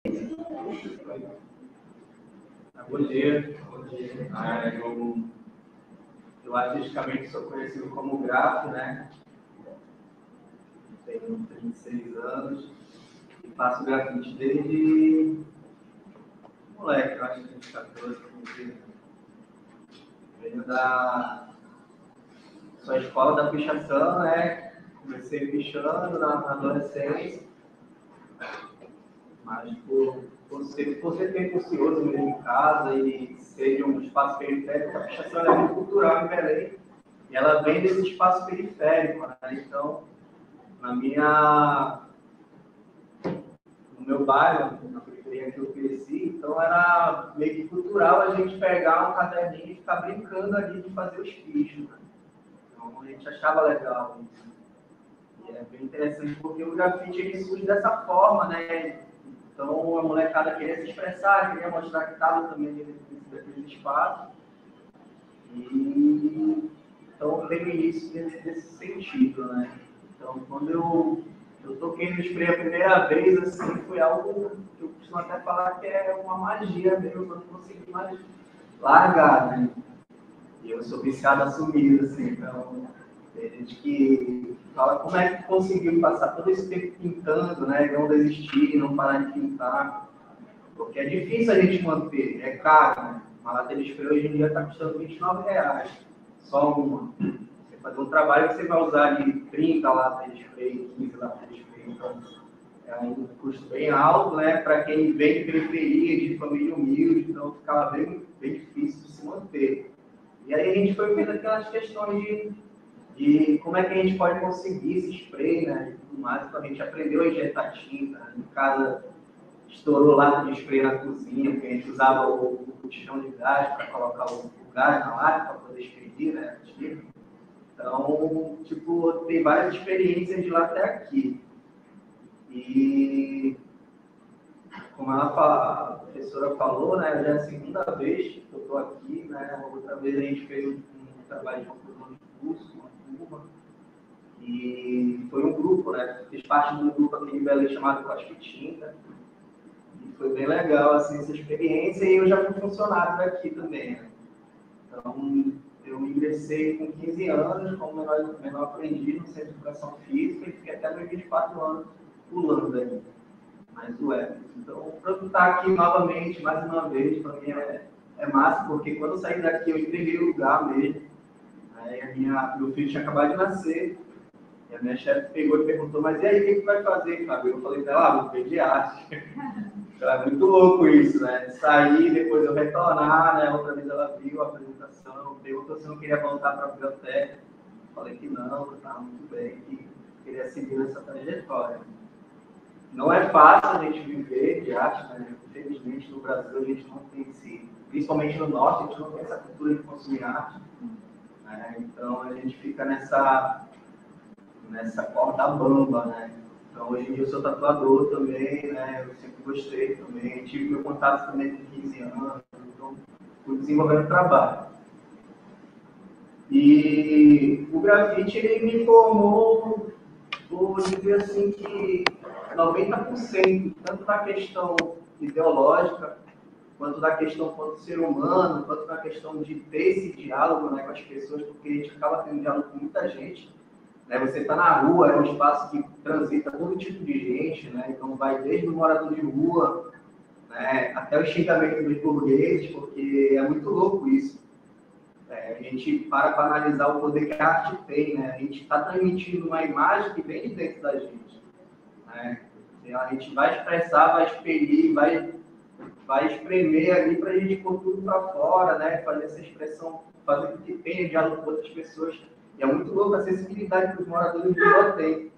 Bom dia. Eu artisticamente sou conhecido como Grafo, né? Tenho 36 anos e faço grafite desde moleque, eu acho que tem 14, 15. Venho da sua escola da pichação, né? Comecei pichando na adolescência, mas por ser tempo-ocioso mesmo em casa e ser um espaço periférico, a pichação é muito cultural em Belém e ela vem desse espaço periférico, né? Então, no meu bairro, na periferia que eu cresci, então era meio que cultural a gente pegar um caderninho e ficar brincando ali de fazer os pichos, né? Então a gente achava legal isso. E é bem interessante porque o grafite ele surge dessa forma, né? Então a molecada queria se expressar, queria mostrar que estava também dentro daquele espaço. E então veio o início desse sentido, né? Então quando eu toquei no spray a primeira vez, assim, foi algo que eu costumo até falar que é uma magia mesmo, eu não consegui mais largar, né? E eu sou viciado assumido, assim, então tem gente que fala como é que conseguiu passar todo esse tempo pintando, né? E não desistir, não parar de pintar, porque é difícil a gente manter, é caro, né? Uma lata de spray hoje em dia está custando R$ 29, só uma. Você fazer um trabalho que você vai usar de 30 latas de spray, 15 latas de spray, então é um custo bem alto, né? Para quem vem de periferia, de família humilde, então ficava bem difícil de se manter. E aí a gente foi vendo aquelas questões de como é que a gente pode conseguir esse spray, né? E tudo mais, então a gente aprendeu a injetar tinta, né? Em casa estourou lata de spray na cozinha, porque a gente usava o botijão de gás para colocar o gás na lata para poder expedir, né? Então, tipo, tem várias experiências de lá até aqui. E, como a professora falou, né, já é a segunda vez que eu estou aqui, né, outra vez a gente fez um trabalho de conclusão de curso, uma turma, e foi um grupo, né, fiz parte de um grupo aqui em Belém chamado Cospe Tinta, e foi bem legal, assim, essa experiência, e eu já fui funcionário daqui também, né. Então, eu ingressei com 15 anos como menor aprendiz no Centro de Educação Física e fiquei até meus 24 anos pulando aí. Mas o Everton. Então, para eu estar aqui novamente, mais uma vez, para mim é massa, porque quando eu saí daqui eu entreguei o lugar mesmo. Aí meu filho tinha acabado de nascer, e a minha chefe pegou e perguntou, mas e aí, o que vai fazer, Fábio? Eu falei para ela, vou ver de arte. Então, é muito louco isso, né? Sair, depois eu retornar, né? Outra vez ela viu a apresentação, perguntou se eu não queria voltar para a biblioteca. Falei que não, estava muito bem, que queria seguir essa trajetória. Não é fácil a gente viver de arte, né? Infelizmente no Brasil a gente não tem principalmente no norte, a gente não tem essa cultura de consumir arte. Né? Então a gente fica nessa corda bamba, né? Então hoje em dia eu sou tatuador também, né? Eu sempre gostei também, tive meu contato também com 15 anos, então fui desenvolvendo trabalho. E o grafite ele me formou, vou dizer assim que 90%, tanto na questão ideológica, quanto na questão quanto ser humano, quanto na questão de ter esse diálogo, né, com as pessoas, porque a gente acaba tendo diálogo com muita gente. Né? Você está na rua, é um espaço que transita todo tipo de gente, né? Então vai desde o morador de rua, né, até o xingamento dos burgueses, porque é muito louco isso. A gente para analisar o poder que a arte tem, né? A gente está transmitindo uma imagem que vem de dentro da gente. Né? A gente vai expressar, vai expelir, vai espremer ali para a gente pôr tudo para fora, né? Fazer essa expressão, fazer com que tenha diálogo com outras pessoas. E é muito louco a sensibilidade que os moradores de rua têm.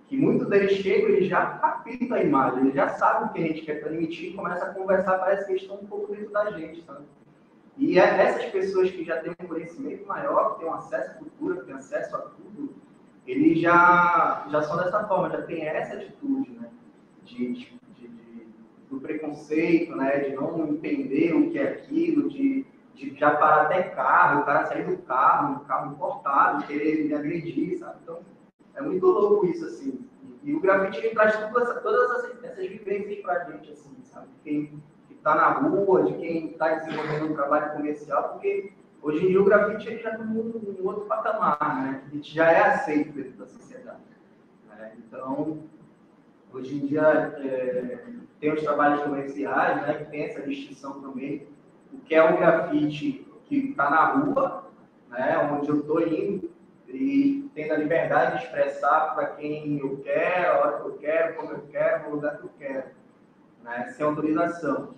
Que muitos deles chegam e já captam a imagem, eles já sabem o que a gente quer transmitir e começam a conversar, parece que eles estão um pouco dentro da gente, sabe? E essas pessoas que já têm um conhecimento maior, que têm um acesso à cultura, que têm acesso a tudo, eles já são dessa forma, já têm essa atitude, né? Do preconceito, né? De não entender o que é aquilo, de já parar até carro, o cara sair do carro, um carro importado, querer me agredir, sabe? Então, é muito louco isso, assim. E o grafite ele traz todas essas vivências para a gente, assim, sabe? Quem está na rua, de quem está desenvolvendo um trabalho comercial, porque hoje em dia o grafite ele já está em outro patamar, né? A gente já é aceito dentro da sociedade. Né? Então, hoje em dia tem os trabalhos comerciais, né? Que tem essa distinção também. O que é um grafite que está na rua, né? Onde eu estou indo, e tendo a liberdade de expressar para quem eu quero, a hora que eu quero, como eu quero, no lugar que eu quero, né? Sem autorização.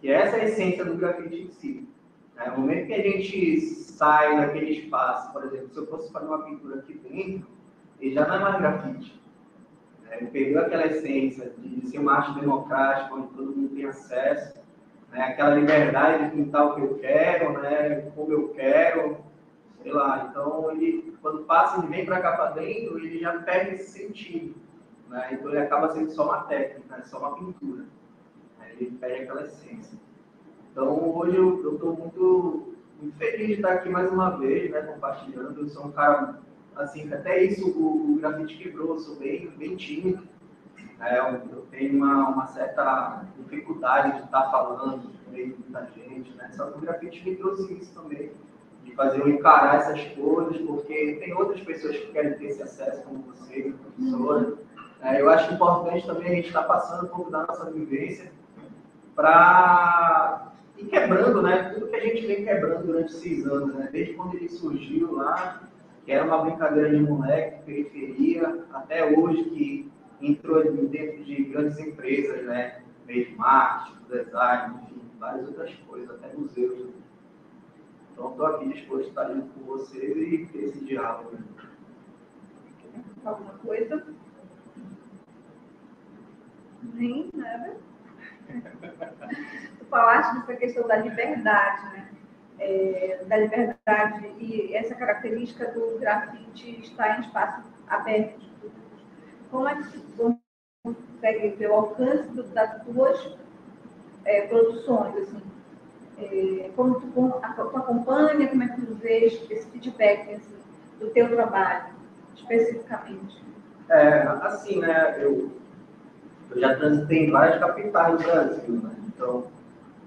Que essa é a essência do grafite em si. Né? No momento que a gente sai daquele espaço, por exemplo, se eu fosse fazer uma pintura aqui dentro, ele já não é mais grafite. Né? Ele perdeu aquela essência de ser uma arte democrática, onde todo mundo tem acesso, né? Aquela liberdade de pintar o que eu quero, né? Como eu quero, sei lá. Então, ele, quando passa e vem para cá para dentro, ele já perde esse sentido. Né? Então, ele acaba sendo só uma técnica, só uma pintura. Né? Ele perde aquela essência. Então, hoje eu estou muito feliz de estar aqui mais uma vez, né? Compartilhando. Eu sou um cara, assim, que até isso o grafite quebrou. Eu sou bem tímido. Eu tenho uma certa dificuldade de estar falando no meio de muita gente, né? Só que o grafite me trouxe isso também, de fazer eu encarar essas coisas, porque tem outras pessoas que querem ter esse acesso, como você, professora. Eu acho importante também a gente estar passando um pouco da nossa vivência para ir quebrando, né? Tudo que a gente vem quebrando durante esses anos, né? Desde quando ele surgiu lá, que era uma brincadeira de moleque, periferia, até hoje que entrou dentro de grandes empresas, né? Meio de marketing, design, enfim, várias outras coisas, até museus. Né? Então, estou aqui disposto a estar junto com vocês e ter esse diálogo. Alguma coisa? Nem nada. Tu falaste dessa questão da liberdade, né? Da liberdade e essa característica do grafite estar em espaço aberto. Como é que tu consegue ver o alcance das tuas produções? Assim? Como tu acompanha, como é que tu vês esse feedback assim, do teu trabalho, especificamente? Assim, né? Eu já transitei em várias capitais do Brasil, né? Então,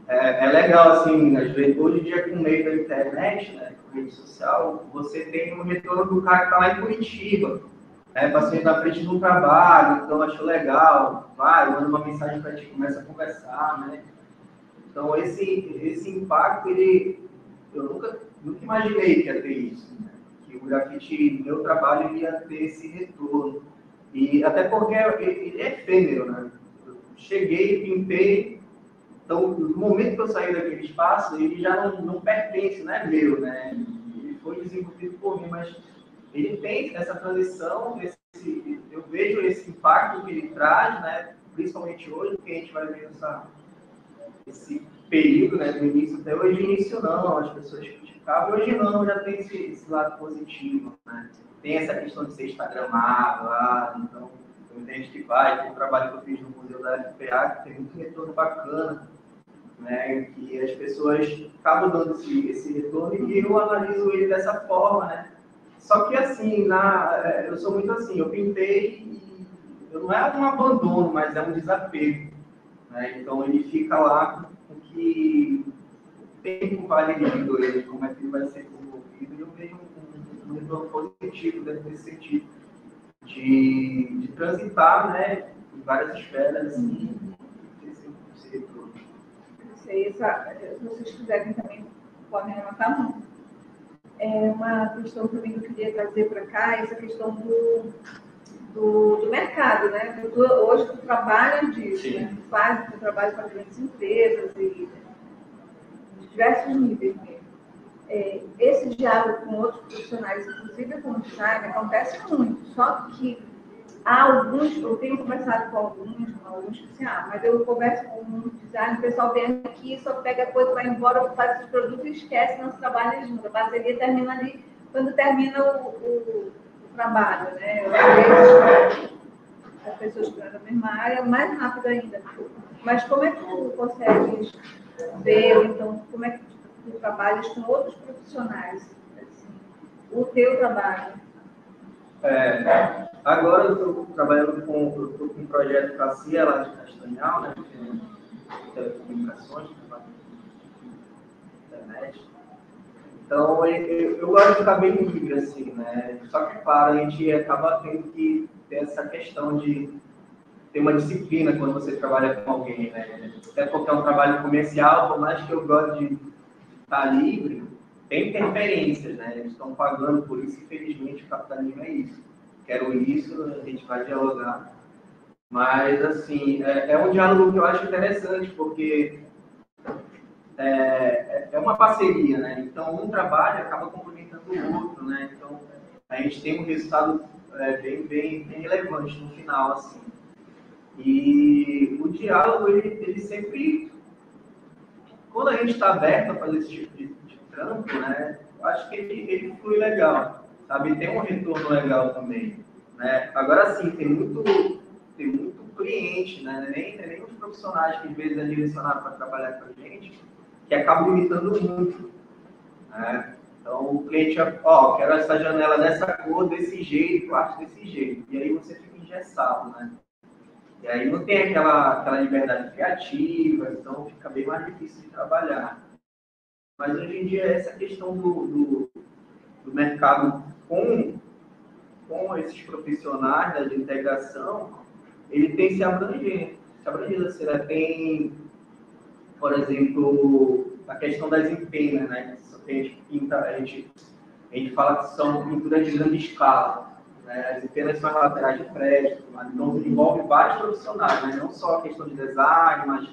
é legal, assim, às vezes, hoje em dia, com o meio da internet, né, com rede social, você tem um retorno do cara que está lá em Curitiba, né, paciente na frente de um trabalho, então acho legal, vai, manda uma mensagem para ti, começa a conversar, né? Então, esse impacto, eu nunca imaginei que ia ter isso, né? Que o grafite, meu trabalho, ia ter esse retorno. E até porque ele é efêmero, né? Eu cheguei, pintei. Então, no momento que eu saí daquele espaço, ele já não pertence, não é meu, né? Ele foi desenvolvido por mim, mas ele tem essa transição, eu vejo esse impacto que ele traz, né? Principalmente hoje, porque a gente vai ver esse período, né? Do início até hoje, início não, as pessoas criticavam, hoje não, já tem esse lado positivo, né? Tem essa questão de ser instagramado lá, então, tem gente que vai, tem um trabalho que eu fiz no Museu da FPA, que tem muito retorno bacana, né, que as pessoas acabam dando esse retorno e eu analiso ele dessa forma, né? Só que assim, eu sou muito assim, eu pintei e não é um abandono, mas é um desapego, né? Então ele fica lá com que o tempo vai dirigindo ele, como é que ele vai ser desenvolvido, e eu vejo um retorno positivo dentro desse sentido, de transitar, né, em várias esferas assim, esse retorno. Se vocês quiserem também, podem levantar a mão. Uma questão também que eu queria trazer para cá, essa questão do mercado, né? Hoje tu trabalha disso, né? Tu trabalha com grandes empresas e de diversos níveis mesmo. Esse diálogo com outros profissionais, inclusive com o design, acontece muito, só que há alguns, eu tenho conversado com alguns que assim, mas eu converso com um design, o pessoal vem aqui, só pega a coisa, vai embora, faz os produtos e esquece, não se trabalha junto. A parceria termina ali, quando termina o trabalho, né? Às vezes, as pessoas que estão na mesma área, mais rápido ainda. Mas como é que tu consegues ver, ou então, como é que tu trabalhas com outros profissionais? Assim, o teu trabalho? Agora eu estou trabalhando eu tô com um projeto para a CIA lá de Castanhal, né? De telecomunicações, internet. Então, eu gosto de ficar bem livre, assim, né? Só que, claro, a gente acaba tendo que ter essa questão de ter uma disciplina quando você trabalha com alguém, né? Até porque é um trabalho comercial, por mais que eu goste de estar livre, tem interferências, né? Eles estão pagando por isso, infelizmente, o capitalismo é isso. Quero isso, a gente vai dialogar. Mas, assim, é um diálogo que eu acho interessante, porque é uma parceria, né? Então, um trabalho acaba complementando o outro, né? Então, a gente tem um resultado bem relevante no final, assim. E o diálogo, ele sempre, quando a gente está aberto a fazer esse tipo de trampo, né? Eu acho que ele flui legal, sabe? Tem um retorno legal também, né? Agora, sim, tem muito cliente, né? Nem os profissionais que às vezes é direcionado para trabalhar com a gente, que acabam limitando muito, né? Então, o cliente, ó, quero essa janela dessa cor, desse jeito, arte desse jeito. E aí você fica engessado, né? E aí não tem aquela liberdade criativa, então fica bem mais difícil de trabalhar. Mas hoje em dia, essa questão do mercado com esses profissionais, né, de integração, ele tem se abrangido. Assim, né? Tem, por exemplo, a questão das empenas, né? Que a gente pinta, a gente fala que são pinturas de grande escala. Né? As empenas são as laterais de prédio, então envolve vários profissionais, né? Não só a questão de design, mas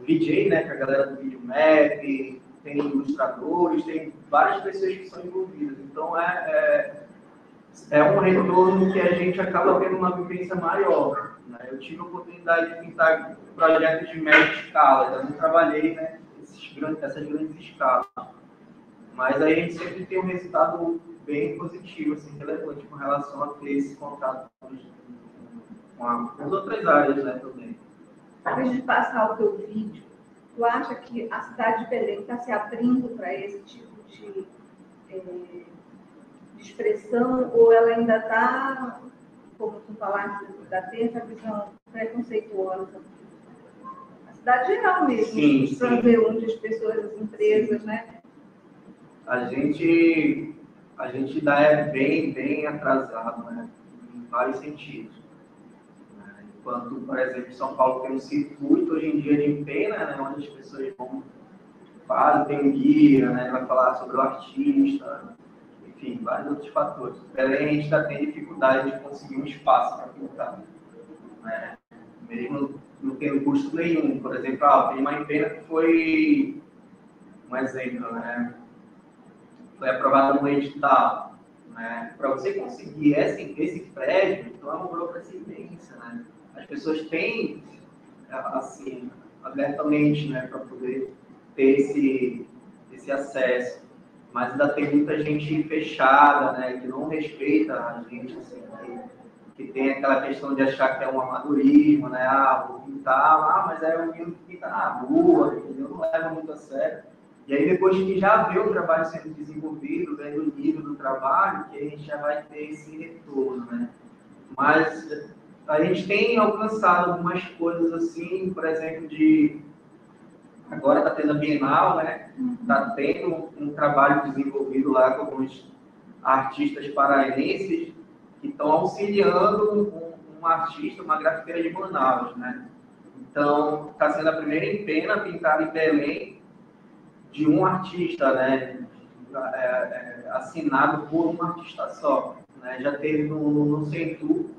VJ, né? Que é a galera do videomap, tem ilustradores, tem várias pessoas que são envolvidas. Então, é um retorno que a gente acaba tendo uma vivência maior. Né? Eu tive a oportunidade de pintar projetos de média escala, eu não trabalhei, né, essas grandes escalas. Mas aí a gente sempre tem um resultado bem positivo, assim, relevante com relação a ter esse contato com as outras áreas, né, também. Antes de passar o teu vídeo, tu acha que a cidade de Belém está se abrindo para esse tipo de expressão, ou ela ainda está, como tu falaste, da ter essa visão preconceituosa? A cidade geral mesmo, sim, para ver onde as pessoas, as empresas, sim, né? A gente ainda é bem atrasado, né, em vários sentidos. Enquanto, por exemplo, São Paulo tem um circuito hoje em dia de empena, né, onde as pessoas vão, tem um guia, né, vai falar sobre o artista, enfim, vários outros fatores. Belém a gente ainda tem dificuldade de conseguir um espaço para pintar, né? Mesmo não tendo custo nenhum. Por exemplo, tem uma empena que foi um exemplo, né? Foi aprovada no edital. Né? Para você conseguir esse prédio, então é uma burocracia imensa, né? As pessoas têm, assim, abertamente, né, para poder ter esse acesso. Mas ainda tem muita gente fechada, né, que não respeita a gente, assim, que tem aquela questão de achar que é um amadorismo, né? Vou pintar, mas é um menino que pinta na rua, entendeu? Não leva muito a sério. E aí, depois que já vê o trabalho sendo desenvolvido, vendo o nível do trabalho, que a gente já vai ter esse retorno, né? Mas a gente tem alcançado algumas coisas assim, por exemplo, agora está tendo a Bienal, né? Está tendo um trabalho desenvolvido lá com alguns artistas paraenses que estão auxiliando um artista, uma grafiteira de Manaus, né? Então, está sendo a primeira empena pintada em Belém de um artista, né? Assinado por um artista só. Né? Já teve no Centro,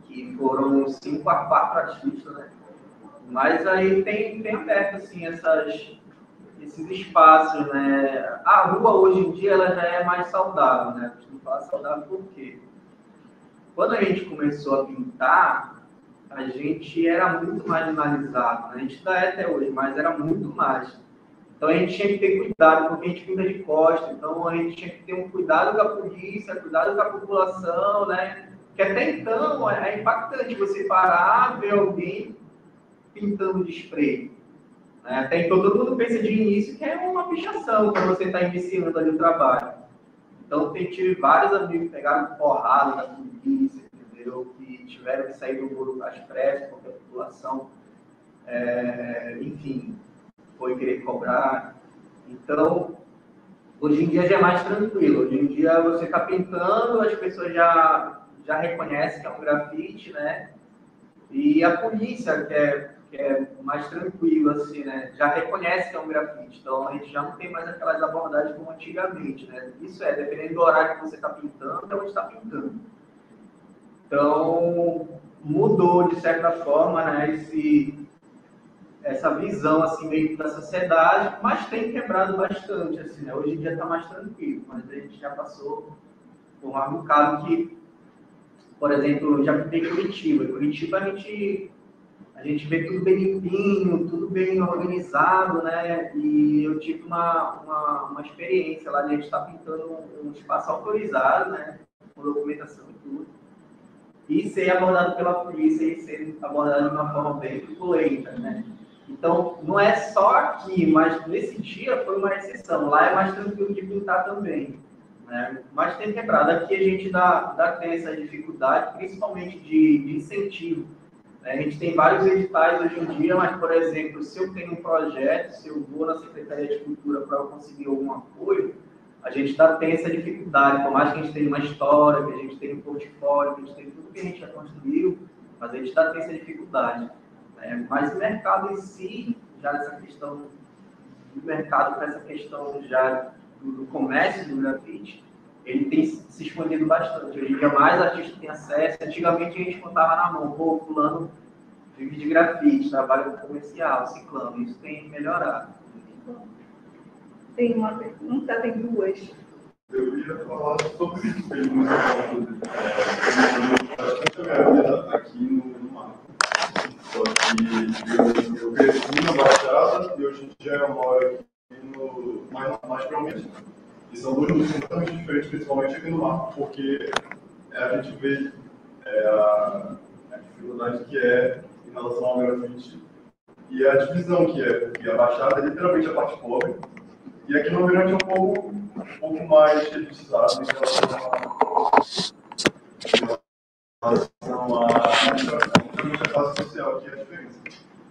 que foram 5 a 4 artistas, né? Mas aí tem aberto, assim, esses espaços, né? A rua, hoje em dia, ela já é mais saudável, né? A gente não fala saudável por quê? Quando a gente começou a pintar, a gente era muito marginalizado, né? A gente ainda é até hoje, mas era muito mais. Então a gente tinha que ter cuidado, porque a gente pinta de costa, então a gente tinha que ter um cuidado com a polícia, cuidado com a população, né? Que até então é impactante você parar, ver alguém pintando de spray. Né? Até então todo mundo pensa de início que é uma pichação quando você está iniciando ali o trabalho. Então, tive vários amigos que pegaram porrada da polícia, entendeu? Que tiveram que sair do muro às pressas, porque a população, enfim, foi querer cobrar. Então, hoje em dia já é mais tranquilo. Hoje em dia você está pintando, as pessoas já reconhecem que é um grafite, né? E a polícia, que é mais tranquilo, assim, né? Já reconhece que é um grafite. Então, a gente já não tem mais aquelas abordagens como antigamente, né? Isso dependendo do horário que você está pintando, é onde está pintando. Então, mudou, de certa forma, né? Essa visão, assim, meio da sociedade, mas tem quebrado bastante, assim, né? Hoje em dia está mais tranquilo, mas a gente já passou por um bocado que, por exemplo, já pintei Curitiba. Em Curitiba a gente vê tudo bem limpinho, tudo bem organizado, né? E eu tive uma experiência lá de a gente estar pintando um espaço autorizado, né? Com documentação e tudo. E ser abordado pela polícia e ser abordado de uma forma bem truculenta, né? Então, não é só aqui, mas nesse dia foi uma exceção. Lá é mais tranquilo de pintar também, né? Mas tem quebrado. Aqui a gente tem essa dificuldade, principalmente de incentivo. A gente tem vários editais hoje em dia, mas, por exemplo, se eu tenho um projeto, se eu vou na Secretaria de Cultura para conseguir algum apoio, a gente tem essa dificuldade. Por mais que a gente tenha uma história, que a gente tenha um portfólio, que a gente tenha tudo que a gente já construiu, mas a gente tem essa dificuldade. Mas o mercado em si, já nessa questão do mercado, com essa questão já do comércio do grafite, ele tem se expandido bastante. Hoje em dia, mais artistas têm acesso. Antigamente, a gente contava na mão, pô, fulano vive de grafite, trabalha com comercial, ciclano. Isso tem melhorado. Tem uma pergunta, tem duas. Eu ia falar sobre isso mesmo, bastante a minha vida aqui no mar. Só que eu cresci na Baixada e hoje em dia eu moro aqui mais para o México. E são duas músicas completamente diferentes, principalmente aqui no mar, porque a gente vê a dificuldade que é em relação ao grafite e a divisão que é, porque a Baixada é literalmente a parte pobre, e aqui no Almirante é um pouco mais elitizado em relação à classe social, que é a diferença.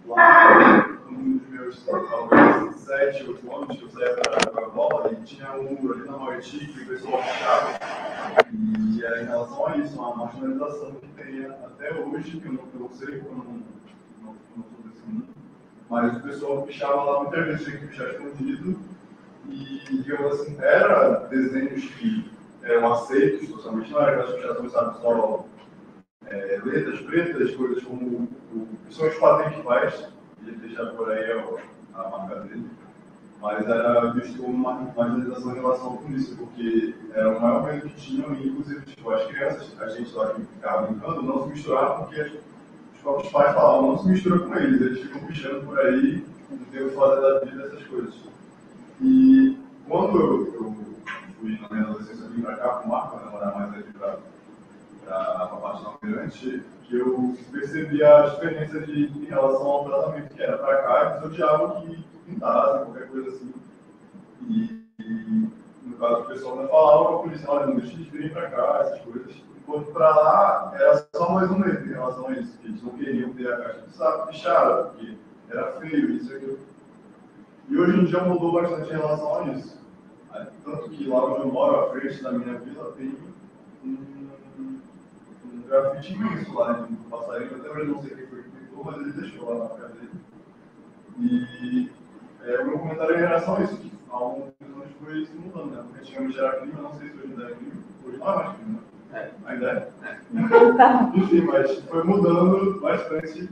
Lá, nos meus talvez 7, 8 anos, eu saía para jogar bola e tinha um muro ali na Moiti que o pessoal fechava. E era em relação a isso, uma marginalização que tem até hoje, que eu não sei, porque eu não sou desse mundo, mas o pessoal pichava lá muitas vezes, tinha que pichar escondido. E, digamos assim, era desenhos que eram aceitos socialmente, não era aquelas pichações, sabe, só letras pretas, coisas como são os quadrinhos que faz, e ele deixa por aí a marca dele, mas era visto como uma marginalização em relação com isso, porque era o maior medo que tinham, e inclusive tipo, as crianças, a gente lá que ficava brincando, não se misturar, porque os próprios pais falavam, não se mistura com eles ficam pichando por aí, Deus fora da vida, essas coisas. E quando eu fui na minha adolescência, vim para cá com o Marco, para namorar mais aqui para a parte do Almirante, que eu percebi a diferença em relação ao tratamento que era para cá, eles odiavam que pintasse, qualquer coisa assim. E no caso, o pessoal não falava para a polícia, olha, não deixa eles virem para cá, essas coisas. Enquanto para lá, era só mais um medo em relação a isso, que eles não queriam ter a caixa de saco pichada, porque era feio, isso e aquilo. E hoje em dia mudou bastante em relação a isso. Tanto que lá onde eu moro, à frente da minha vila, tem um grafite imenso lá, no passarinho. Até hoje não sei quem foi que pintou, mas ele deixou lá na casa dele. E o meu comentário em relação a isso, que há alguns anos foi se mudando, né? Porque antigamente era crime, eu não sei se hoje ainda é crime. Hoje não é mais crime, né? Ainda é? Enfim, mas foi mudando bastante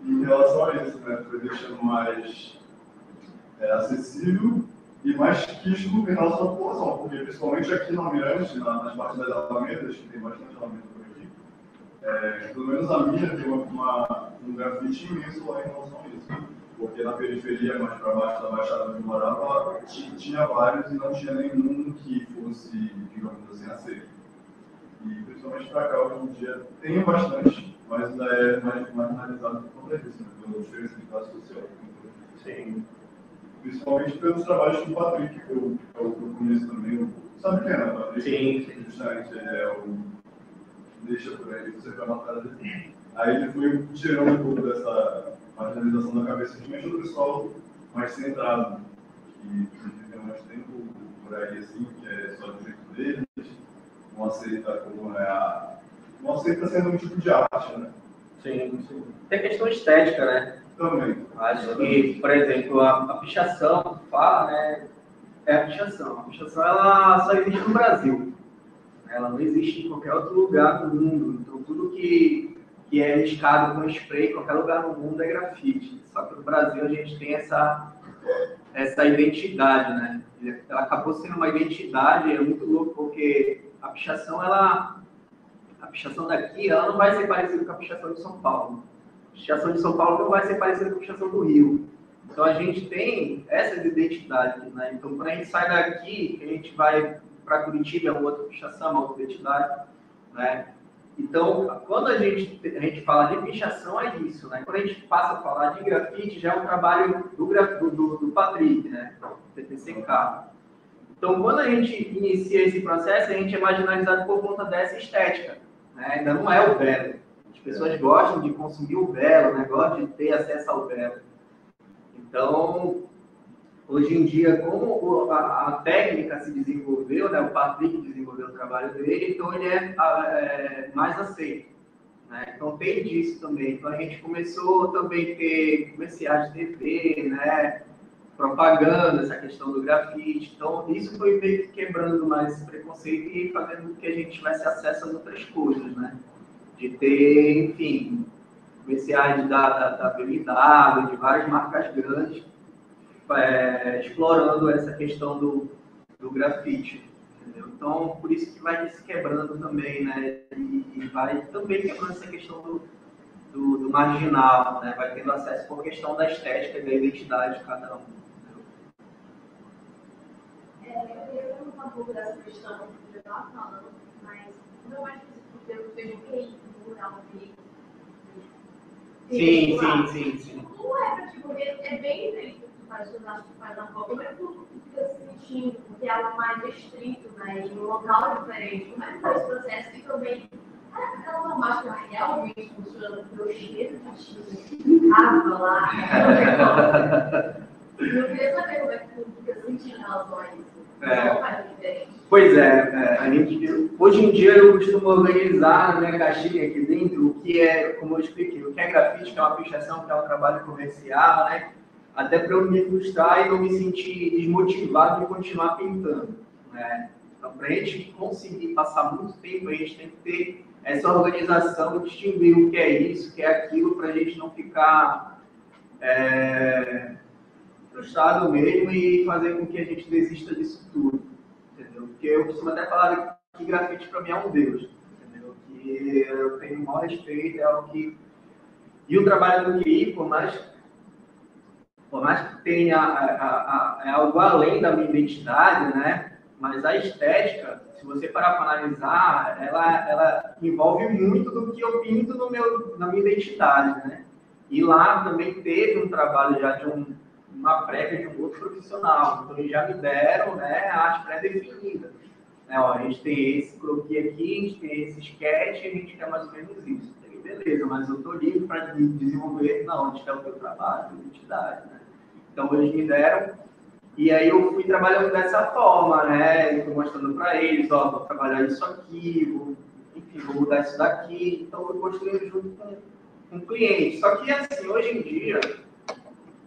em relação a isso, né? Foi deixando mais acessível e mais quisto em relação à população, porque principalmente aqui no Almirante, nas partes das alamedas, que tem bastante alameda por aqui, pelo menos a minha tem um grafite imenso lá em relação a isso, porque na periferia, mais para baixo da Baixada onde eu morava, tinha vários e não tinha nenhum que fosse, digamos assim, aceito. E principalmente para cá, hoje em dia, tem bastante, mas ainda é mais marginalizado por conta disso, né? Pela diferença de classe social. Sim. Principalmente pelos trabalhos do Patrick, que eu conheço também, o Sabe quem é, né? Sim. Justamente, ele é o... Deixa por aí, você vai matar dele. Aí ele foi tirando um pouco dessa marginalização da cabeça, principalmente do pessoal mais centrado, que tem mais tempo por aí, assim, que é só do jeito deles, não aceita como é a... Não aceita sendo um tipo de arte, né? Sim, sim. Tem a questão estética, né? Também. Acho que, por exemplo, a pichação, que fala, né? É a pichação. A pichação, ela só existe no Brasil. Ela não existe em qualquer outro lugar do mundo. Então, tudo que é riscado com spray, em qualquer lugar no mundo é grafite. Só que no Brasil a gente tem essa identidade, né? Ela acabou sendo uma identidade, é muito louco, porque a pichação daqui, ela não vai ser parecida com a pichação de São Paulo. A pichação de São Paulo não vai ser parecida com a pichação do Rio. Então, a gente tem essas identidades, né? Então, quando a gente sai daqui, a gente vai para Curitiba, é uma outra pichação, uma outra identidade, né? Então, quando a gente fala de pichação, é isso, né? Quando a gente passa a falar de grafite, já é um trabalho do Patrick, né? TTCK. Então, quando a gente inicia esse processo, a gente é marginalizado por conta dessa estética, né? Ainda não é o belo. As pessoas gostam de consumir o belo, né? Gostam de ter acesso ao belo. Então, hoje em dia, como a técnica se desenvolveu, né, o Patrick desenvolveu o trabalho dele, então ele é mais aceito, né? Então tem disso também. Então a gente começou também a ter comerciais de TV, né, propaganda, essa questão do grafite. Então isso foi meio que quebrando mais esse preconceito e fazendo com que a gente tivesse acesso a outras coisas, né? De ter, enfim, comerciais da BMW, de várias marcas grandes, explorando essa questão do grafite, entendeu? Então, por isso que vai se quebrando também, né? E vai também quebrando essa questão do marginal, né? Vai tendo acesso por questão da estética e da identidade de cada um. Eu queria perguntar um pouco dessa questão que eu estava falando, mas não é mais porque eu vejo o QI, o rural, o QI. Sim. Não é, porque é bem triste faz na Copa, mas tudo fica se sentindo, porque ela é mais restrito, né, em um local diferente. Como é que foi esse processo? E também, aquela máscara realmente funciona pelo cheiro de tinta, água lá, eu queria saber como é que tudo fica sentindo em relação a isso. Não faz diferente. Pois hoje em dia eu costumo organizar na minha caixinha aqui dentro o que é, como eu expliquei, o que é grafite, que é uma pichação, que é um trabalho comercial, né? Até para eu me frustrar e não me sentir desmotivado de continuar pintando, né? Então, para a gente conseguir passar muito tempo, a gente tem que ter essa organização, distinguir o que é isso, o que é aquilo, para a gente não ficar frustrado mesmo e fazer com que a gente desista disso tudo, entendeu? Porque eu costumo até falar que grafite para mim é um deus, entendeu? Que eu tenho o maior respeito, é algo que... E o trabalho do QI, por mais que tenha algo além da minha identidade, né? Mas a estética, se você parar para analisar, ela envolve muito do que eu pinto na minha identidade, né? E lá também teve um trabalho já de uma prévia de um outro profissional. Então, eles já me deram, né, a arte pré-definida. Né? Ó, a gente tem esse croquis aqui, a gente tem esse sketch, a gente quer mais ou menos isso. Beleza, mas eu estou livre para desenvolver, não, onde está o teu trabalho, a identidade, né? Então, eles me deram, e aí eu fui trabalhando dessa forma, né? Estou mostrando para eles, ó, vou trabalhar isso aqui, vou mudar isso daqui. Então, eu fui construindo junto com o cliente. Só que, assim, hoje em dia,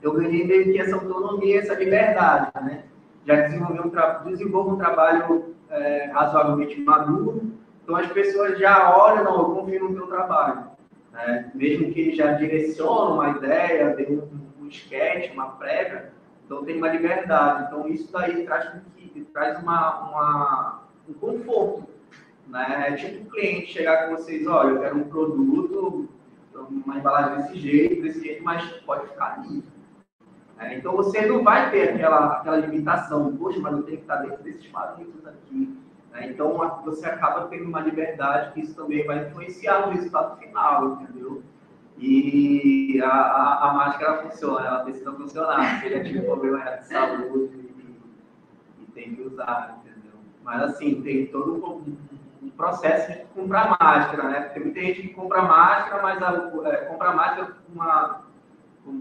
eu ganhei meio que essa autonomia, essa liberdade, né? Já desenvolvo um trabalho razoavelmente maduro, então as pessoas já olham, não, eu confio no teu trabalho, né? Mesmo que eles já direcionam uma ideia, tem um sketch, uma prévia, então tem uma liberdade. Então isso daí traz um conforto, né? É tipo o cliente chegar com vocês, olha, eu quero um produto, uma embalagem desse jeito, mas pode ficar livre. Então você não vai ter aquela limitação, poxa, mas eu tenho que estar dentro desses parâmetros aqui. Então você acaba tendo uma liberdade que isso também vai influenciar no resultado final, entendeu? E a máscara funciona, ela precisa funcionar. Se ele tiver problema de saúde e tem que usar, entendeu? Mas, assim, tem todo um processo de comprar máscara, né? Porque muita gente que compra máscara, mas compra máscara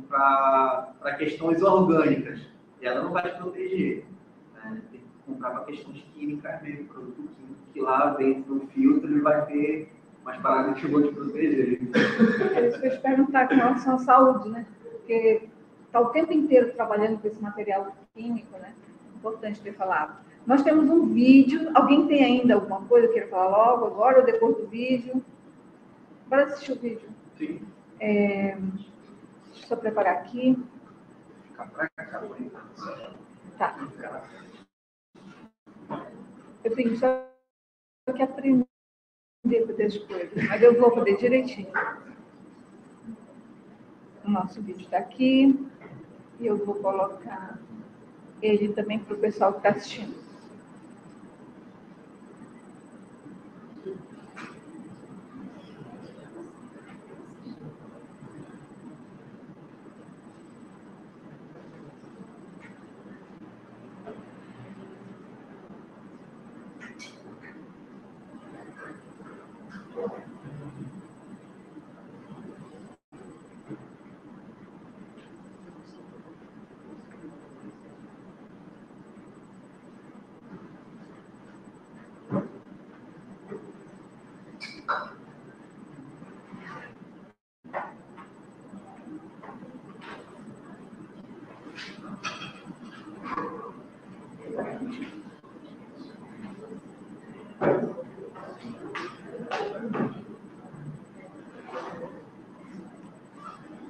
para questões orgânicas. E ela não vai te proteger. Né? Tem que comprar para questões químicas mesmo, produto químico, que lá dentro do filtro ele vai ter umas paradas que vão te proteger. É isso que eu te perguntar com relação à saúde, né? Porque está o tempo inteiro trabalhando com esse material químico, né? Importante ter falado. Nós temos um vídeo. Alguém tem ainda alguma coisa que queira falar logo, agora ou depois do vídeo? Bora assistir o vídeo. Sim. Deixa eu só preparar aqui. Fica pra cá, Tá. Eu tenho só que aprender a fazer as coisas, mas eu vou fazer direitinho. O nosso vídeo está aqui. E eu vou colocar ele também para o pessoal que está assistindo.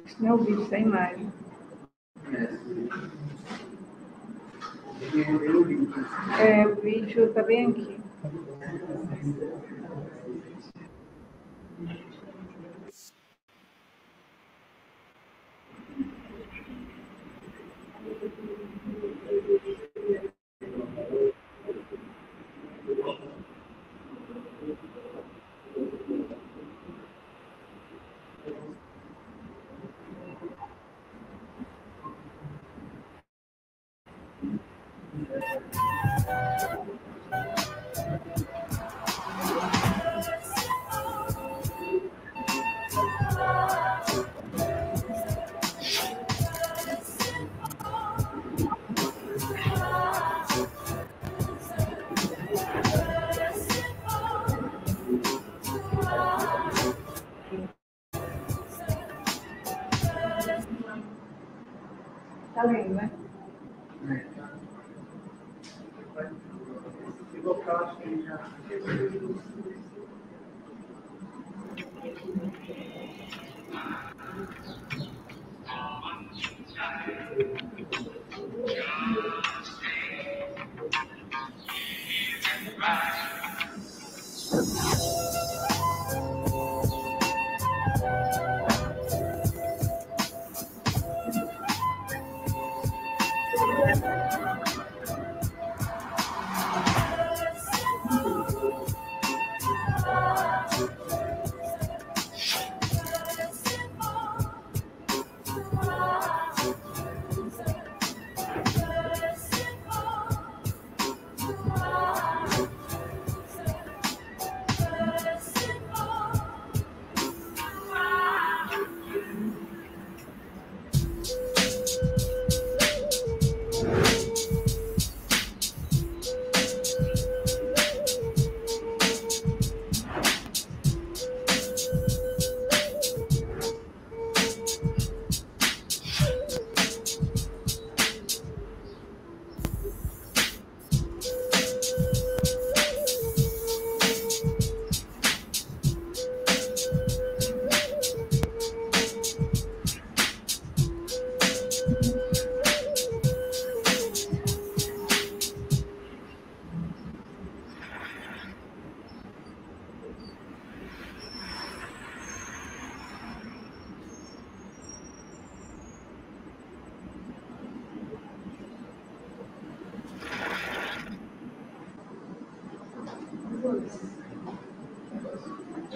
Isso não é o vídeo, sem imagem. O vídeo está bem aqui. Tá lendo, né?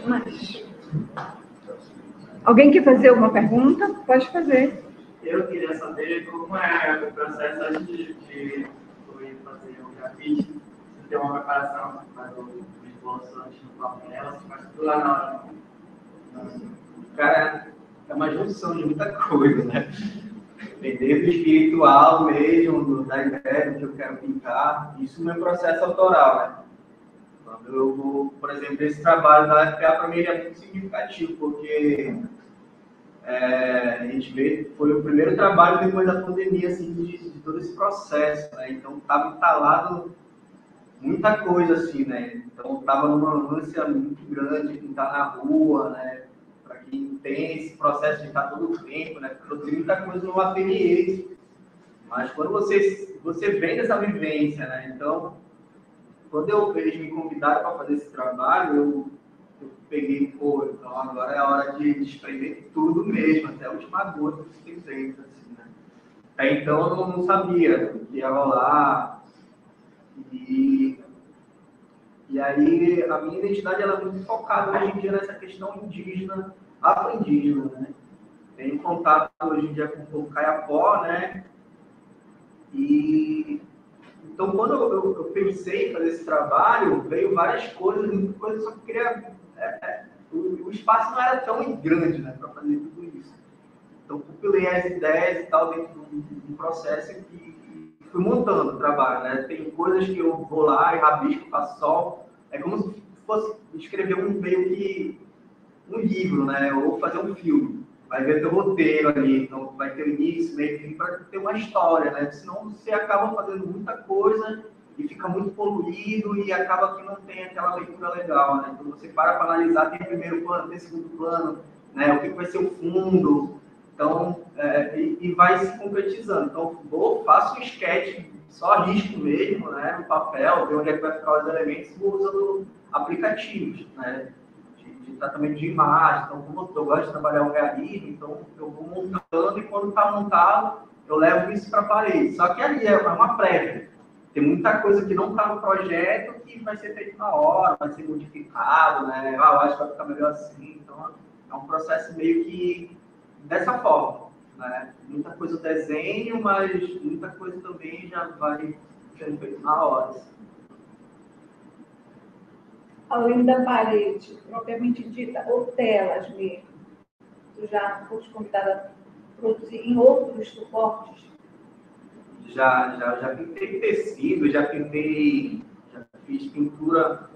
Mas... Alguém quer fazer alguma pergunta? Pode fazer. Eu queria saber como é o processo antes de fazer o grafite. ter uma preparação, você faz o esboço antes no papel, você faz tudo lá na hora. Cara, é uma junção de muita coisa, né? Desde o espiritual mesmo, da ideia do que eu quero pintar, isso no meu processo autoral, né? Quando eu vou, por exemplo, esse trabalho da FPA para mim ele é muito significativo, porque a gente vê, foi o primeiro trabalho depois da pandemia, assim, de todo esse processo, né? Então estava instalado muita coisa, assim, né? Então estava numa ânsia muito grande de pintar na rua, né? Para quem tem esse processo de estar todo o tempo, né? Produzir muita coisa no ateliê. Mas quando você vem dessa vivência, né? Então, quando eles me convidaram para fazer esse trabalho, eu peguei, pô, então agora é a hora de desprender tudo mesmo, até a última gota que tem dentro, assim, né? Até então eu não sabia o que ia rolar. E aí a minha identidade ela é muito focada hoje em dia nessa questão indígena, afro-indígena, né? Tenho contato hoje em dia com o povo Kayapó, né? E então quando eu pensei em fazer esse trabalho, veio várias coisas, muitas coisas, só que eu queria... o espaço não era tão grande, né, para fazer tudo isso. Então compilei as ideias e tal dentro de um processo e fui montando o trabalho, né? Tem coisas que eu vou lá e rabisco, faço só. É como se fosse escrever meio que um livro, né? Ou fazer um filme. Vai ver teu roteiro ali, então vai ter o início, meio e fim, para ter uma história, né? Senão você acaba fazendo muita coisa e fica muito poluído e acaba que não tem aquela leitura legal, né? Então você para analisar, tem primeiro plano, tem segundo plano, né? O que vai ser o fundo, então, e vai se concretizando. Então, faço um sketch, só risco mesmo, né? No papel, ver onde é que vai ficar os elementos, vou usando aplicativos, né? De tratamento de imagem. Então, como eu gosto de trabalhar o realismo, então eu vou montando e quando está montado, eu levo isso para a parede. Só que ali é uma prévia. Tem muita coisa que não está no projeto que vai ser feito na hora, vai ser modificado, né? Eu acho que vai ficar melhor assim. Então, é um processo meio que dessa forma, né? Muita coisa eu desenho, mas muita coisa também já vai sendo feito na hora. Assim. Além da parede, propriamente dita, ou telas mesmo, tu já foste convidada a produzir em outros suportes? Já pintei tecido, já fiz pintura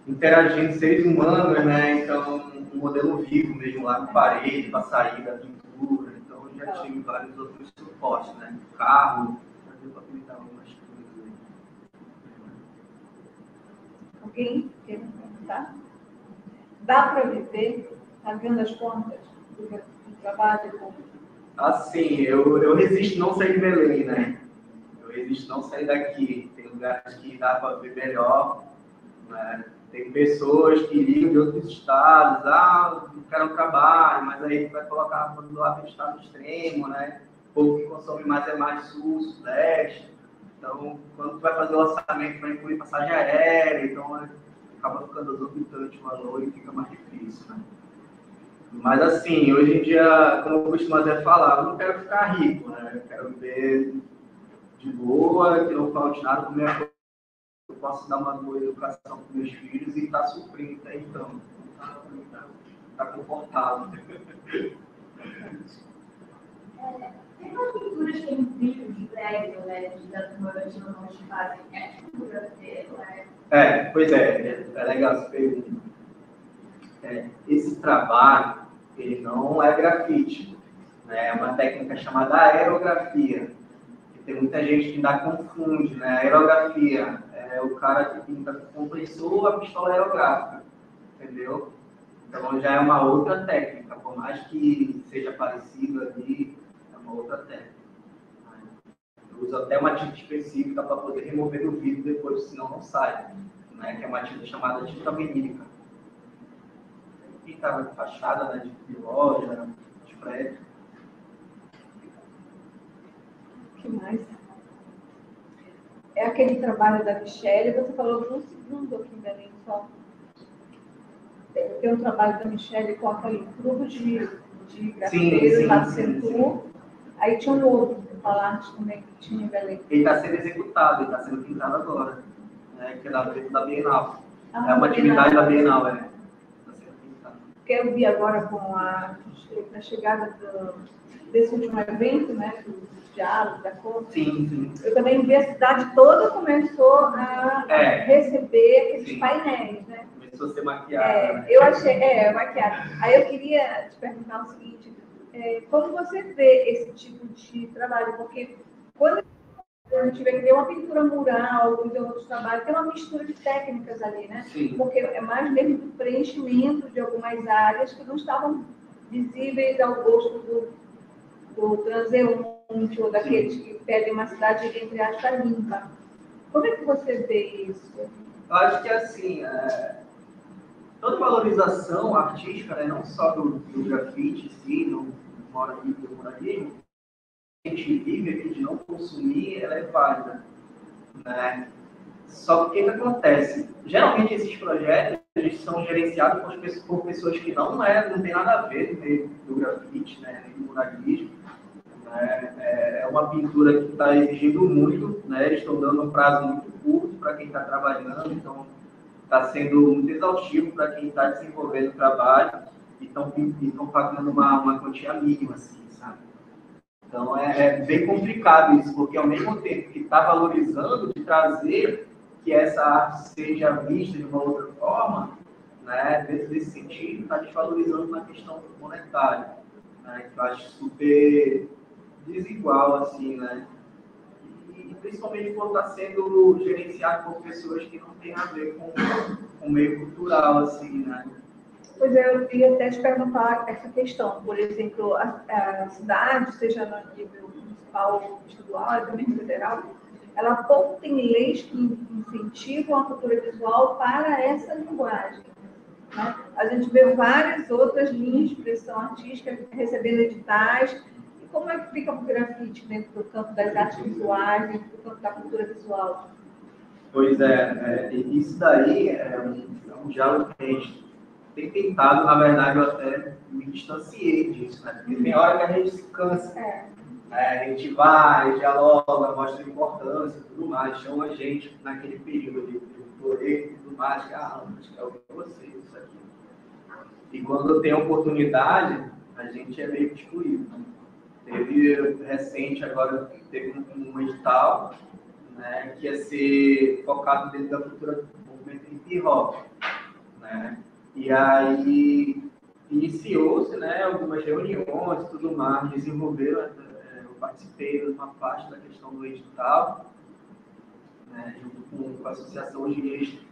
interagindo seres humanos, né? Então, um modelo vivo mesmo lá na parede, para sair da pintura. Então, eu já tive vários outros suportes, né? Carro, já deu para pintar algumas coisas aí. Alguém quer me perguntar? Dá para viver, pagando as contas do trabalho com... Assim, eu resisto não sair de Belém, né? Eu resisto não sair daqui. Tem lugares que dá para viver melhor, né? Tem pessoas que ligam de outros estados, não quero um trabalho, mas aí vai colocar do lado do estado extremo, né? O povo que consome mais é mais sul, sudeste. Então, quando tu vai fazer o orçamento, vai incluir passagem aérea, então acaba ficando exorbitante o valor e fica mais difícil, né? Mas assim, hoje em dia, como eu costumo até falar, eu não quero ficar rico, né? Eu quero viver de boa, que não falte nada com minha coisa. Eu posso dar uma boa educação para meus filhos e estar suprindo até então. Tá confortável. Tem umas pinturas que tem vídeos de prédio, né? Da turma de não de fazem. É pintura dele, né? Pois é legal essa pergunta. Esse trabalho, ele não é grafite, né? É uma técnica chamada aerografia. Tem muita gente que ainda confunde, né? A aerografia é o cara que pinta com compressor a pistola aerográfica, entendeu? Então já é uma outra técnica, por mais que seja parecido ali, é uma outra técnica. Eu uso até uma tinta específica para poder remover do vidro depois, senão não sai, né? Que é uma tinta chamada tinta vinílica. Pinta fachada, né? De loja, de prédio. O que mais? É aquele trabalho da Michelle, você falou de um segundo aqui em Belém só. Tem um trabalho da Michelle com aquele grupo de grafiteiros lá do Centro. Aí tinha um outro falar também que tinha em Belém. Ele está sendo executado, ele está sendo pintado agora, né? Que é da Bienal. Ah, É uma atividade da Bienal, é. Está sendo pintado. Porque eu vi agora com a chegada desse último evento, né, do diálogo, da cor. Sim, sim. Eu também vi a cidade toda começou a receber aqueles Sim. painéis, né? Começou a ser maquiada. Né? Eu achei, maquiada. Aí eu queria te perguntar o seguinte, como você vê esse tipo de trabalho? Porque quando a gente vê que tem uma pintura mural, alguns outros trabalhos, tem uma mistura de técnicas ali, né? Sim. Porque é mais mesmo do preenchimento de algumas áreas que não estavam visíveis ao gosto do transeunte ou daqueles que pedem uma cidade, entre aspas, limpa. Como é que você vê isso? Eu acho que assim, toda valorização artística, né, não só do grafite em si, do muralismo, a gente vive aqui de não consumir, ela é válida. Né? Só que o que acontece? Geralmente esses projetos eles são gerenciados por pessoas que não tem nada a ver no meio do grafite, né, do muralismo. É uma pintura que está exigindo muito, né? Eles estão dando um prazo muito curto para quem está trabalhando, então está sendo muito exaustivo para quem está desenvolvendo o trabalho e estão pagando uma quantia mínima, assim, sabe? Então é bem complicado isso, porque ao mesmo tempo que está valorizando de trazer que essa arte seja vista de uma outra forma, né? Desse sentido, está desvalorizando na questão monetária, né? Que eu acho super desigual, assim, né? E principalmente quando está sendo gerenciado por pessoas que não têm a ver com o meio cultural, assim, né? Pois é, eu ia até te perguntar essa questão. Por exemplo, a cidade, seja no nível municipal, estadual, também federal, ela pouco tem leis que incentivam a cultura visual para essa linguagem. Né? A gente vê várias outras linhas de expressão artística recebendo editais. E como é que fica o grafite dentro do campo das artes visuais, dentro do campo da cultura visual? Pois isso daí é um diálogo que a gente tem tentado, na verdade, eu até me distanciei disso, né? Porque tem hora que a gente se cansa. A gente vai, dialoga, mostra a importância e tudo mais, chama a gente naquele período de doutorado e tudo mais, que acho que é ouvir vocês, isso aqui. E quando tem oportunidade, a gente é meio excluído. Teve recente, agora teve um edital, né, que ia ser focado dentro da cultura do movimento hip hop, né? E aí iniciou-se, né, algumas reuniões e tudo mais, desenvolveram, eu participei de uma parte da questão do edital, né, junto com a associação. Hoje a gente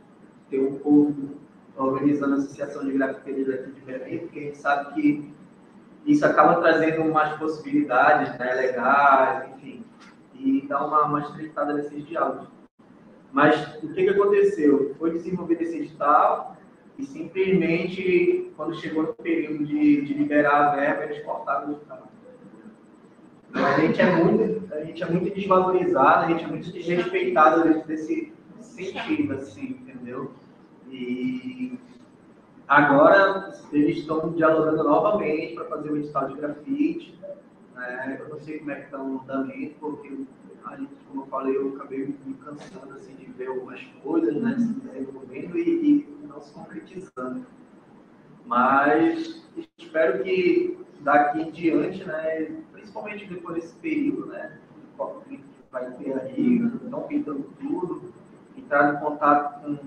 tem um povo organizando a associação de grafiteiros aqui de Belém, porque a gente sabe que isso acaba trazendo mais possibilidades, né, legais, enfim, e dá uma estreitada nesses diálogos. Mas o que aconteceu? Foi desenvolvido esse edital e simplesmente, quando chegou no período de liberar a verba, eles cortaram o edital. A gente é muito desvalorizado, a gente é muito desrespeitado dentro desse sentido, assim, entendeu? E agora eles estão dialogando novamente para fazer o edital de grafite. Eu não sei como é que está o andamento, porque, como eu falei, eu acabei me cansando assim, de ver algumas coisas, né, se desenvolvendo e não se concretizando. Mas espero que daqui em diante, né, principalmente depois desse período, né, que vai ter aí, estão pintando tudo, entrar em contato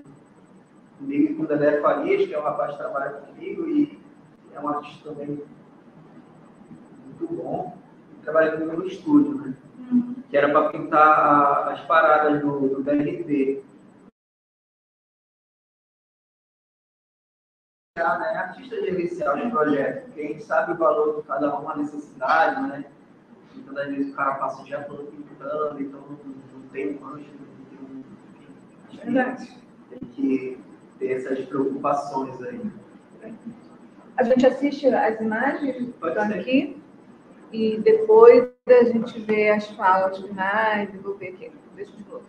comigo e com o Dedé Farias, que é um rapaz que trabalha comigo e é um artista também muito bom, trabalha comigo no estúdio, né? Que era para pintar as paradas do DRT. Né? Artista gerencial de projeto, porque a gente sabe o valor de cada uma necessidade, né? Muitas das vezes o cara passa o dia todo pintando, então não tem um manche, não tem tem que ter essas preocupações aí. A gente assiste as imagens aqui e depois a gente vê as falas finais. Vou ver aqui, deixa eu te colocar.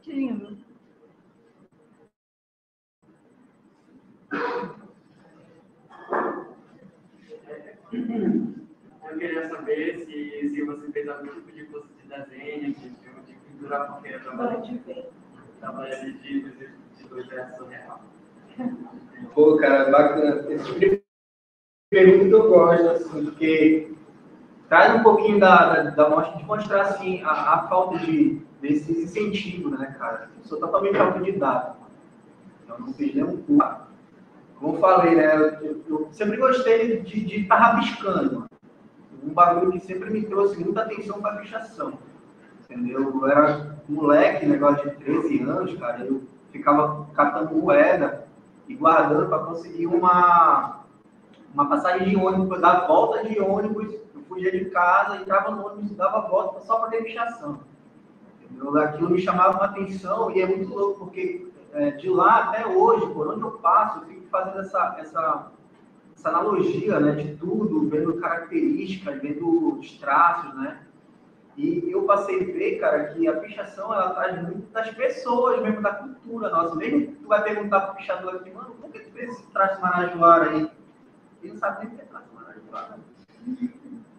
Que lindo. Eu queria saber se você fez algum tipo de curso de desenho, de pintura, porque eu trabalho de ilustração real. Pô, cara, bacana. Esse tipo de pergunta eu gosto, assim, porque traz um pouquinho de mostrar, assim, a falta desse incentivo, né, cara? Eu sou totalmente autodidata. Eu não fiz nenhum curso. Como eu falei, né, eu sempre gostei de estar rabiscando, mano. Um bagulho que sempre me trouxe muita atenção para a pichação, entendeu? Eu era moleque, negócio de 13 anos, cara, eu ficava catando moeda e guardando para conseguir uma passagem de ônibus, dar volta de ônibus, eu fugia de casa, entrava no ônibus e dava volta só para ter pichação, entendeu? Aquilo me chamava uma atenção e é muito louco, porque de lá até hoje, por onde eu passo, eu fico fazendo essa analogia, né, de tudo, vendo características, vendo os traços, né? E eu passei a ver, cara, que a pichação, ela traz muito das pessoas, mesmo da cultura nossa. Mesmo que tu vai perguntar pro pichador aqui, mano, por que tu fez esse traço marajoara aí? Ele não sabe nem o que é traço marajoara.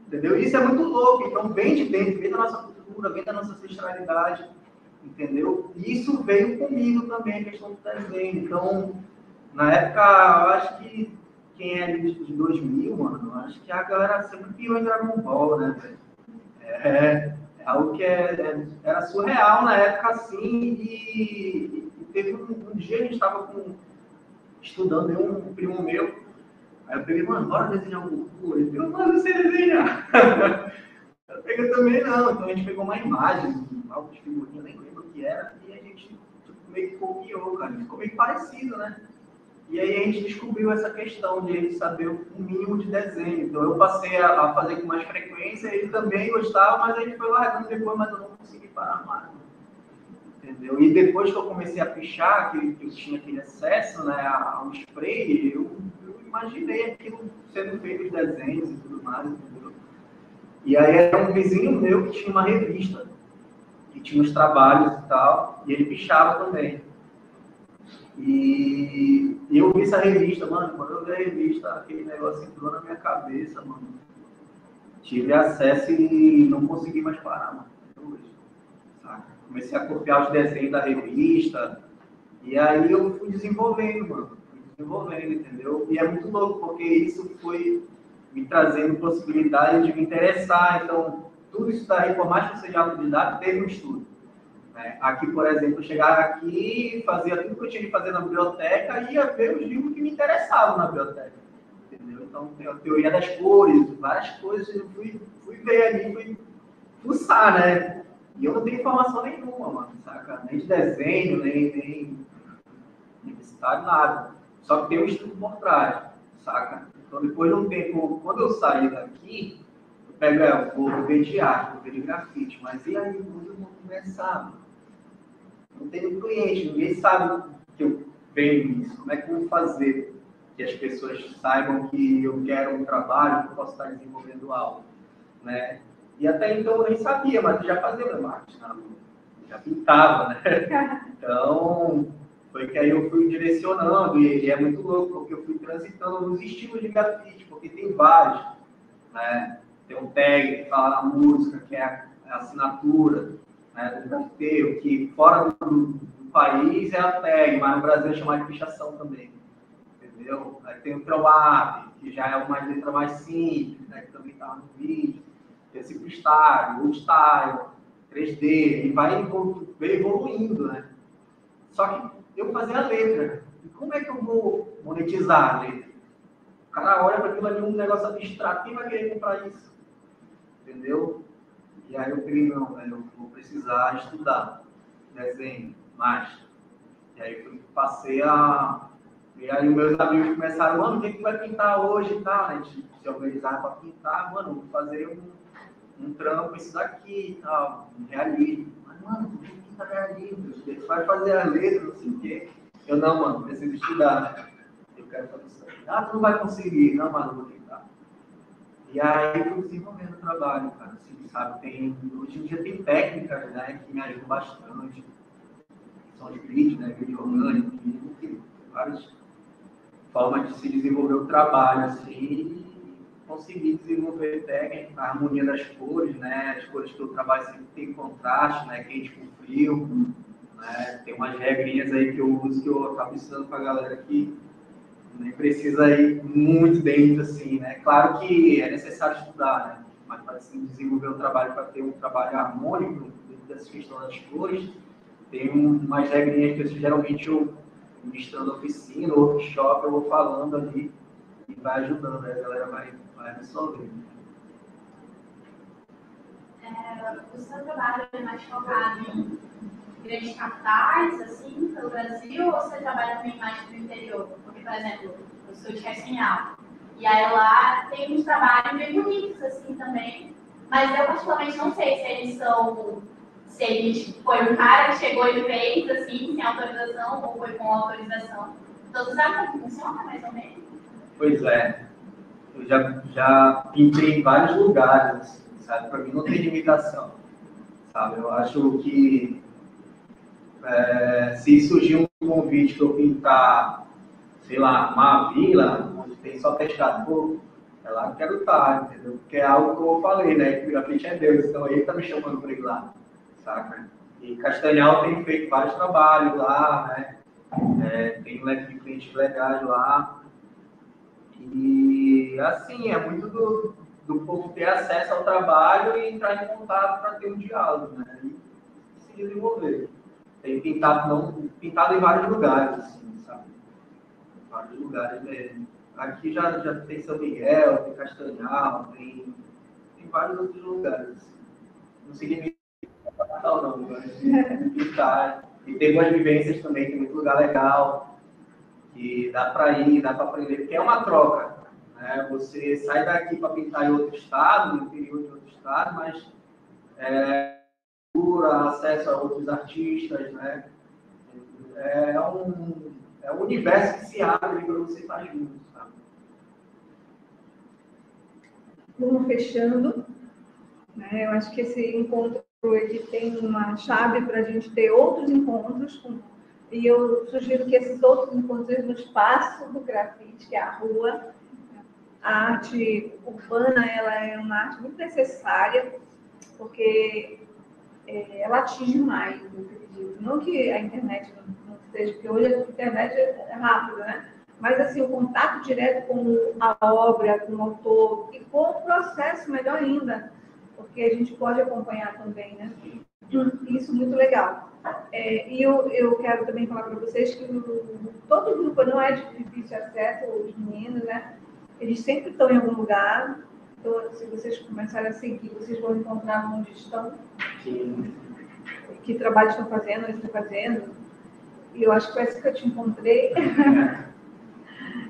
Entendeu? Isso é muito louco. Então, vem de dentro, vem da nossa cultura, vem da nossa ancestralidade, entendeu? E isso veio comigo também, a questão do desenho. Então, na época, eu acho que quem é de 2000, mano, eu acho que a galera sempre pirou em Dragon Ball, né, velho? É algo que era surreal na época, assim, e teve um dia a gente estava estudando, um primo meu, aí eu peguei, mano, bora desenhar um Goku. Ele falou, mano, não sei desenhar. Eu peguei também não, então a gente pegou uma imagem, algo de figurinha, nem lembro o que era, e a gente tipo, meio que copiou, cara, ficou meio parecido, né? E aí a gente descobriu essa questão de ele saber o mínimo de desenho. Então eu passei a fazer com mais frequência, ele também gostava, mas a gente foi largando depois, mas eu não consegui parar mais. Entendeu? E depois que eu comecei a pichar, que eu tinha aquele acesso, né, ao spray, eu imaginei aquilo sendo feito os desenhos e tudo mais, entendeu? E aí era um vizinho meu que tinha uma revista, que tinha os trabalhos e tal, e ele pichava também. E eu vi essa revista, mano, quando eu vi a revista, aquele negócio entrou na minha cabeça, mano. Tive acesso e não consegui mais parar, mano. Saca? Comecei a copiar os desenhos da revista, e aí eu fui desenvolvendo, mano. Fui desenvolvendo, entendeu? E é muito louco, porque isso foi me trazendo possibilidade de me interessar. Então, tudo isso daí, por mais que eu seja autodidata, teve um estudo. né? Aqui, por exemplo, eu chegava aqui, fazia tudo que eu tinha que fazer na biblioteca e ia ver os livros que me interessavam na biblioteca. Entendeu? Então, tem a teoria das cores, várias coisas, eu fui ver ali, fui fuçar, né? E eu não tenho informação nenhuma, mano, saca? Nem de desenho, nem universitário, nada. Só que tem um estudo por trás, saca? Então, depois de um tempo, quando eu saí daqui, eu pego, eu vou ver de arte, vou ver de grafite, mas e aí, quando eu vou começar, mano? Não tenho cliente, ninguém sabe que eu venho nisso. Como é que eu vou fazer que as pessoas saibam que eu quero um trabalho, que eu posso estar desenvolvendo algo, né? E até então eu nem sabia, mas eu já fazia meu marketing, né? Já pintava, né? Então, foi que aí eu fui direcionando, e é muito louco, porque eu fui transitando nos estilos de grafite, porque tem vários, né? Tem um tag que fala na música, que é a assinatura, né, do grafiteiro, que fora do país é a tag, mas no Brasil é chamado de pichação também, entendeu? Aí tem o Trawap, que já é uma letra mais simples, né, que também está no vídeo, tem esse freestyle, old style, 3D, e vai evoluindo, né? Só que eu fazia a letra, e como é que eu vou monetizar a letra? O cara olha para aquilo ali, um negócio abstrato, quem vai querer comprar isso? Entendeu? E aí eu peguei, não, né, eu vou precisar estudar desenho mais. E aí eu passei a... E aí meus amigos começaram, mano, o que vai pintar hoje e tal? A gente se organizava para pintar, mano, vou fazer um trampo, isso daqui e tal, um realismo. Mas, mano, por que pintar realismo? Você vai fazer a letra, não sei o quê. Eu, não, mano, preciso estudar. Eu quero fazer isso aqui. Ah, tu não vai conseguir. Não, mano, vou tentar. E aí eu fui desenvolvendo o trabalho, cara, assim, sabe? Hoje em dia tem técnicas, né, que me ajudam bastante. São os grids, né, grid orgânico, tem várias formas de se desenvolver o trabalho, assim, e conseguir desenvolver técnica, a harmonia das cores, né, as cores que eu trabalho sempre tem contraste, né, quente com frio, né, tem umas regrinhas aí que eu uso, que eu acabo ensinando pra galera aqui. Nem precisa ir muito dentro, assim, né? Claro que é necessário estudar, né? Mas para assim, desenvolver um trabalho, para ter um trabalho harmônico dentro dessa questão das cores, tem umas regrinhas que geralmente eu, ministrando oficina, workshop, eu vou falando ali e vai ajudando, né? A galera vai absorvendo. O seu trabalho é mais focado em grandes capitais, assim, pelo Brasil, ou você trabalha também mais no interior? Porque, por exemplo, eu sou de Castanhal, e aí lá tem uns trabalhos bem bonitos, assim, também, mas eu particularmente não sei se eles são, se eles foi um cara que chegou e fez, assim, sem autorização, ou foi com autorização. Então, você sabe como funciona, mais ou menos? Pois é, eu já pintei em vários lugares, assim, sabe? Para mim não tem limitação, sabe? Eu acho que se surgir um convite para eu pintar, sei lá, uma vila, onde tem só pescador, é lá que eu quero estar, entendeu? Porque é algo que eu falei, né? Que o grafite é Deus, então ele está me chamando para ir lá, saca? E Castanhal tem feito vários trabalhos lá, né? Tem um leque de clientes legais lá. E, assim, é muito do povo ter acesso ao trabalho e entrar em contato para ter um diálogo, né? E se desenvolver. Tem pintado em vários lugares, assim, sabe? Em vários lugares mesmo. Aqui já tem São Miguel, tem Castanhal, tem vários outros lugares. Assim. Não significa não, mas pintar. E tem boas vivências também, tem muito lugar legal, que dá para ir, dá para aprender, porque é uma troca. Né? Você sai daqui para pintar em outro estado, no interior de outro estado, mas acesso a outros artistas, né? É um universo que se abre para você estar junto, sabe? Vamos fechando, né? Eu acho que esse encontro ele tem uma chave para a gente ter outros encontros, e eu sugiro que esses outros encontros no espaço do grafite, que é a rua, a arte urbana, ela é uma arte muito necessária, porque ela atinge mais, eu acredito. Não que a internet não seja, porque hoje a internet é rápida, né? Mas, assim, o contato direto com a obra, com o autor, e com o processo, melhor ainda, porque a gente pode acompanhar também, né? Isso, muito legal. E eu quero também falar para vocês que todo o grupo não é de difícil acesso, os meninos, né? Eles sempre estão em algum lugar. Então, se vocês começarem a seguir, vocês vão encontrar onde estão, que trabalho estão fazendo, eles estão fazendo. E eu acho que parece que eu te encontrei.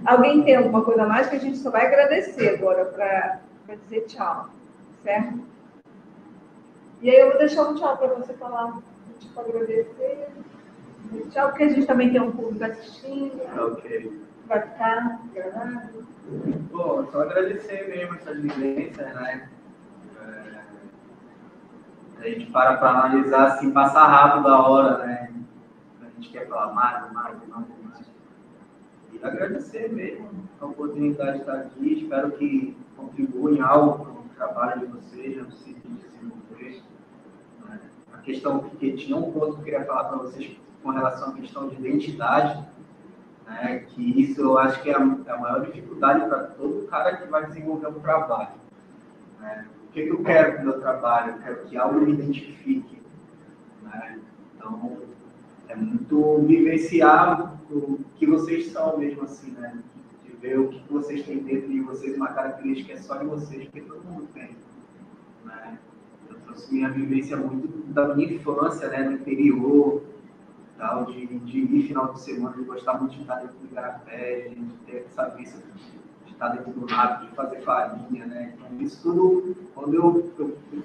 Alguém tem alguma coisa a mais que a gente só vai agradecer agora para dizer tchau, certo? E aí eu vou deixar um tchau para você falar, tipo, agradecer. Tchau, porque a gente também tem um público assistindo. Ok. Vai ficar gravado. Bom, só agradecer mesmo essas vivências, né? A gente para analisar, assim, passar rápido a hora, né? A gente quer falar mais. E agradecer mesmo a oportunidade de estar aqui. Espero que contribua em algo com o trabalho de vocês, no sentido de desenvolver. A questão, porque tinha um ponto que eu queria falar para vocês com relação à questão de identidade, né, que isso eu acho que é a maior dificuldade para todo cara que vai desenvolver um trabalho. Né? O que eu quero do meu trabalho? Eu quero que algo me identifique. Né? Então, é muito vivenciar o que vocês são mesmo assim, né? De ver o que vocês têm dentro de vocês, uma característica que é só de vocês, que todo mundo tem. Né? Eu trouxe minha vivência muito da minha infância, né, no interior, tal, de ir final de semana, de gostar muito de estar dentro do igarapé, de ter essa vivência de estar dentro do mato, de fazer farinha, né? Então, isso tudo, quando eu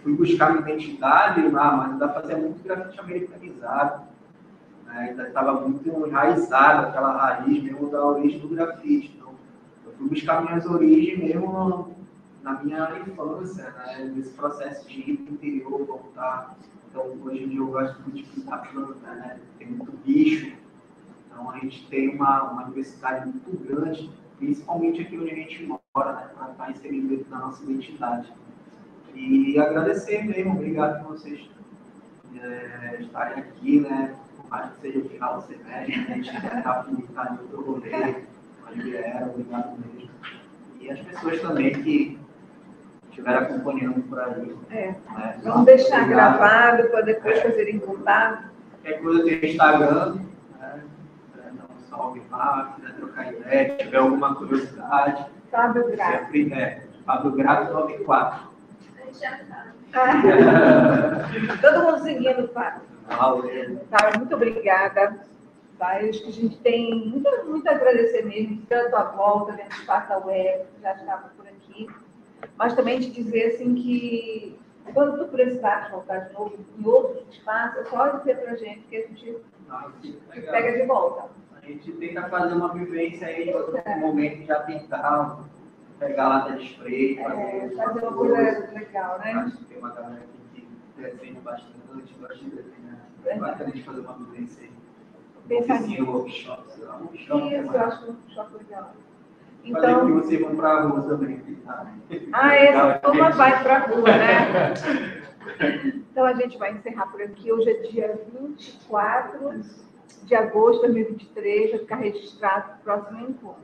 fui buscar minha identidade, mas ainda fazia muito grafite americanizado, né? Ainda estava muito enraizado, aquela raiz mesmo da origem do grafite. Então, eu fui buscar minhas origens mesmo na minha infância, né? Nesse processo de ir para o interior, voltar. Então, hoje em dia eu gosto muito de pintar planta, né? Tem muito bicho. Então, a gente tem uma diversidade muito grande, principalmente aqui onde a gente mora, né? Para estar inserido dentro da nossa identidade. E agradecer mesmo, obrigado por vocês estarem aqui, né? Por mais que seja o final do semestre, a gente já está publicado em outro rolê, mas vieram, obrigado mesmo. E as pessoas também que estiveram acompanhando por aí. Né? Vamos deixar gravado para depois fazerem contato. Qualquer coisa tem Instagram, né? Dá um salve lá, quiser trocar ideia, se tiver alguma curiosidade. Fábio Grato. Sempre Fábio Grato 94. Todo mundo seguindo o Fábio. Valeu. Tá, muito obrigada. Tá, eu acho que a gente tem muito a agradecer mesmo, tanto a volta dentro do Espaço da Web, que já estava por aqui, mas também te dizer assim que quando tu precisar de voltar de novo em outros espaços, é só dizer pra gente que a gente pega de volta. A gente tenta fazer uma vivência aí, em outro momento já tentar pegar lá da espreita, fazer uma coisa legal, né? Acho que tem uma galera aqui que desenha bastante, gosta de desenhar. É bacana de fazer uma vivência aí. Oficina, workshop, sei lá, Isso, eu acho um workshop legal. Então, fazer que vocês vão para a rua também. Essa turma vai para a rua, né? Então, a gente vai encerrar por aqui. Hoje é dia 24 de agosto de 2023. Vai ficar registrado o próximo encontro.